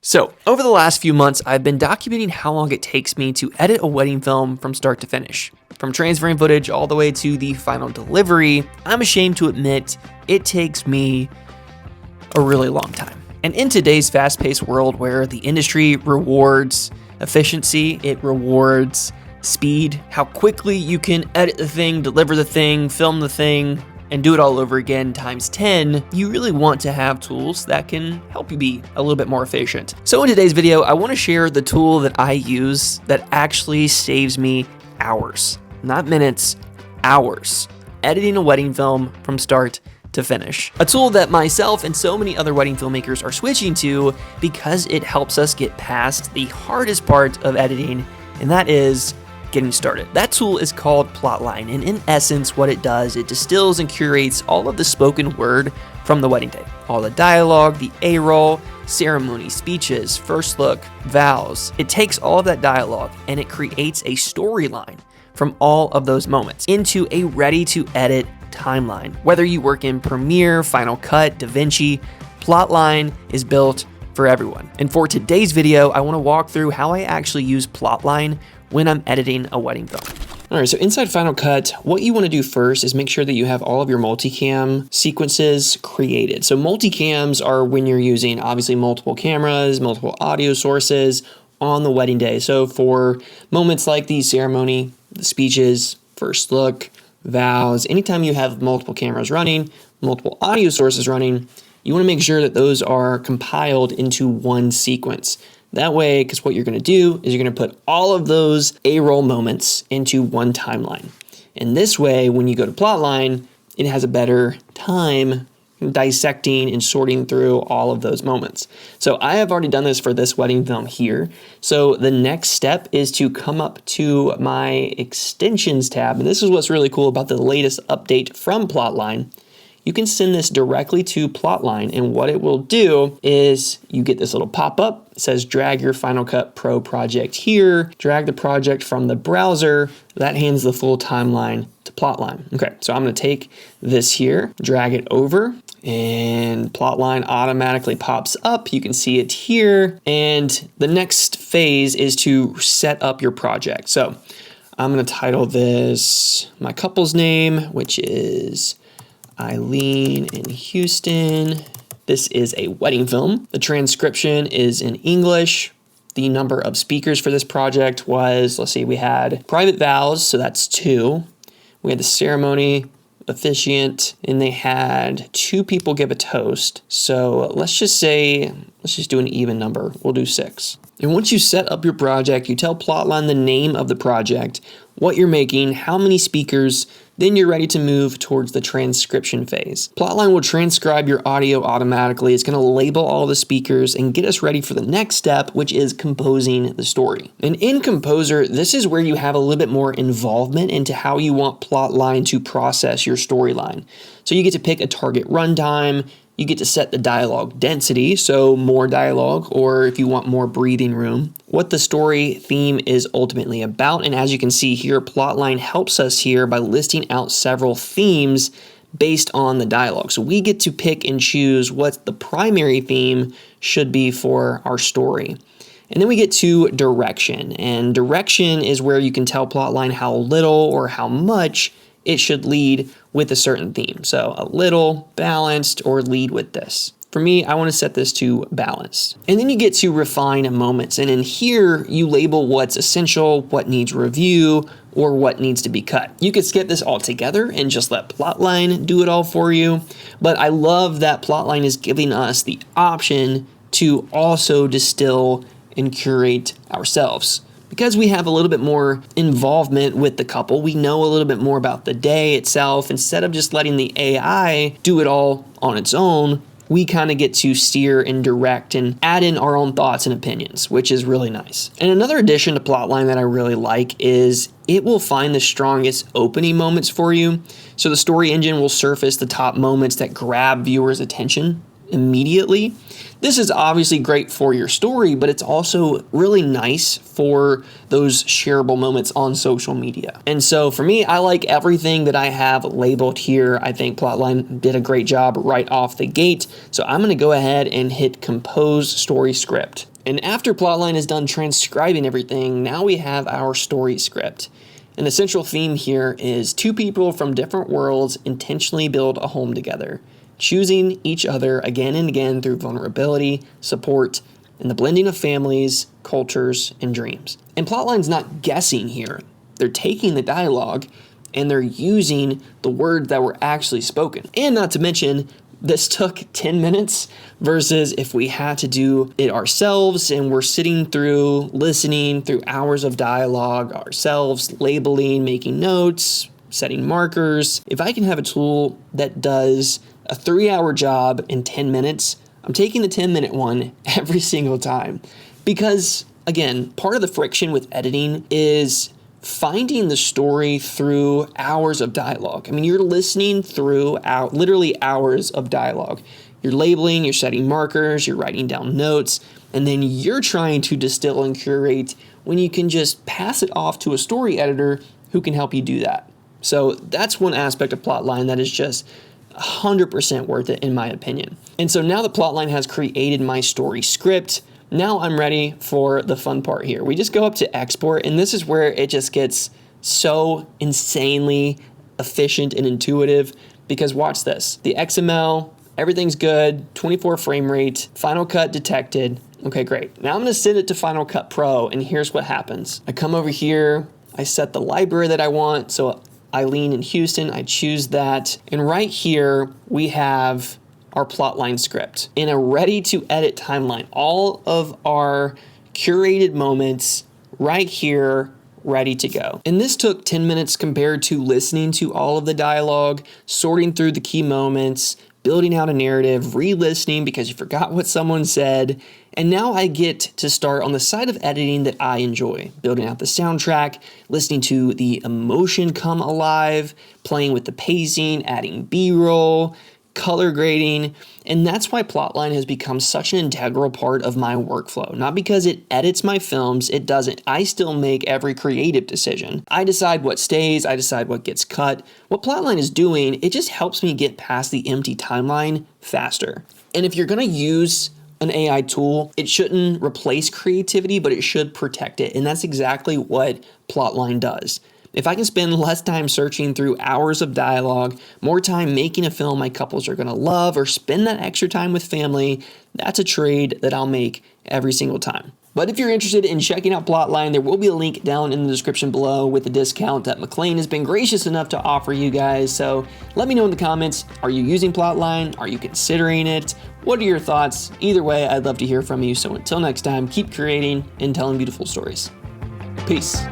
So, over the last few months, I've been documenting how long it takes me to edit a wedding film from start to finish. From transferring footage all the way to the final delivery, I'm ashamed to admit it takes me a really long time. And in today's fast-paced world where the industry rewards efficiency, it rewards speed, how quickly you can edit the thing, deliver the thing, film the thing, and do it all over again times 10, you really want to have tools that can help you be a little bit more efficient. So in today's video, I want to share the tool that I use that actually saves me hours, not minutes, hours, editing a wedding film from start to finish. A tool that myself and so many other wedding filmmakers are switching to because it helps us get past the hardest part of editing, and that is getting started. That tool is called Plotline, and in essence what it does, it distills and curates all of the spoken word from the wedding day. All the dialogue, the A-roll, ceremony, speeches, first look, vows. It takes all of that dialogue and it creates a storyline from all of those moments into a ready-to-edit timeline. Whether you work in Premiere, Final Cut, DaVinci, Plotline is built for everyone. And for today's video, I want to walk through how I actually use Plotline when I'm editing a wedding film. All right, so inside Final Cut, what you want to do first is make sure that you have all of your multicam sequences created. So multicams are when you're using obviously multiple cameras, multiple audio sources on the wedding day. So for moments like the ceremony, the speeches, first look, vows, anytime you have multiple cameras running, multiple audio sources running, you want to make sure that those are compiled into one sequence. That way, because what you're going to do is you're going to put all of those A-roll moments into one timeline. And this way, when you go to Plotline, it has a better time dissecting and sorting through all of those moments. So I have already done this for this wedding film here. So the next step is to come up to my extensions tab. And this is what's really cool about the latest update from Plotline. You can send this directly to Plotline, and what it will do is you get this little pop-up. It says drag your Final Cut Pro project here, drag the project from the browser. That hands the full timeline to Plotline. Okay, so I'm gonna take this here, drag it over, and Plotline automatically pops up. You can see it here, and the next phase is to set up your project. So I'm gonna title this my couple's name, which is Eileen in Houston. This is a wedding film. The transcription is in English. The number of speakers for this project was, let's see, we had private vows, so that's 2. We had the ceremony officiant, and they had 2 people give a toast. So let's just do an even number. We'll do 6. And once you set up your project, you tell Plotline the name of the project, what you're making, how many speakers, then you're ready to move towards the transcription phase. Plotline will transcribe your audio automatically. It's going to label all the speakers and get us ready for the next step, which is composing the story. And in Composer, this is where you have a little bit more involvement into how you want Plotline to process your storyline. So you get to pick a target runtime. You get to set the dialogue density, so more dialogue, or if you want more breathing room, what the story theme is ultimately about. And as you can see here, Plotline helps us here by listing out several themes based on the dialogue. So we get to pick and choose what the primary theme should be for our story. And then we get to direction, and direction is where you can tell Plotline how little or how much it should lead with a certain theme. So a little, balanced, or lead with this. For me, I want to set this to balanced. And then you get to refine moments. And in here, you label what's essential, what needs review, or what needs to be cut. You could skip this altogether and just let Plotline do it all for you. But I love that Plotline is giving us the option to also distill and curate ourselves. Because we have a little bit more involvement with the couple, we know a little bit more about the day itself. Instead of just letting the AI do it all on its own, we kind of get to steer and direct and add in our own thoughts and opinions, which is really nice. And another addition to Plotline that I really like is it will find the strongest opening moments for you. So the story engine will surface the top moments that grab viewers' attention immediately. This is obviously great for your story, but it's also really nice for those shareable moments on social media. And so for me, I like everything that I have labeled here. I think Plotline did a great job right off the gate. So I'm gonna go ahead and hit compose story script. And after Plotline is done transcribing everything, now we have our story script. And the central theme here is two people from different worlds intentionally build a home together, choosing each other again and again through vulnerability, support, and the blending of families, cultures, and dreams. And Plotline's not guessing here. They're taking the dialogue and they're using the words that were actually spoken. And not to mention, this took 10 minutes versus if we had to do it ourselves and we're sitting through, listening through hours of dialogue ourselves, labeling, making notes, setting markers. If I can have a tool that does a 3-hour job in 10 minutes, I'm taking the 10-minute one every single time. Because again, part of the friction with editing is finding the story through hours of dialogue. I mean, you're listening through literally hours of dialogue. You're labeling, you're setting markers, you're writing down notes, and then you're trying to distill and curate when you can just pass it off to a story editor who can help you do that. So that's one aspect of Plotline that is just 100% worth it in my opinion. And so now that Plotline has created my story script, now I'm ready for the fun part here. We just go up to export, and this is where it just gets so insanely efficient and intuitive, because watch this. The XML, everything's good, 24 frame rate, Final Cut detected. Okay, great. Now I'm gonna send it to Final Cut Pro, and here's what happens. I come over here, I set the library that I want, so Eileen in Houston, I choose that, and right here we have our Plotline script in a ready to edit timeline. All of our curated moments right here, ready to go. And this took 10 minutes compared to listening to all of the dialogue, sorting through the key moments, building out a narrative, re-listening because you forgot what someone said. And now I get to start on the side of editing that I enjoy, building out the soundtrack, listening to the emotion come alive, playing with the pacing, adding B-roll, color grading, and that's why Plotline has become such an integral part of my workflow. Not because it edits my films, it doesn't. I still make every creative decision. I decide what stays, I decide what gets cut. What Plotline is doing, it just helps me get past the empty timeline faster. And if you're gonna use an AI tool, it shouldn't replace creativity, but it should protect it. And that's exactly what Plotline does. If I can spend less time searching through hours of dialogue, more time making a film my couples are gonna love, or spend that extra time with family, that's a trade that I'll make every single time. But if you're interested in checking out Plotline, there will be a link down in the description below with the discount that McLean has been gracious enough to offer you guys. So let me know in the comments, are you using Plotline? Are you considering it? What are your thoughts? Either way, I'd love to hear from you. So until next time, keep creating and telling beautiful stories. Peace.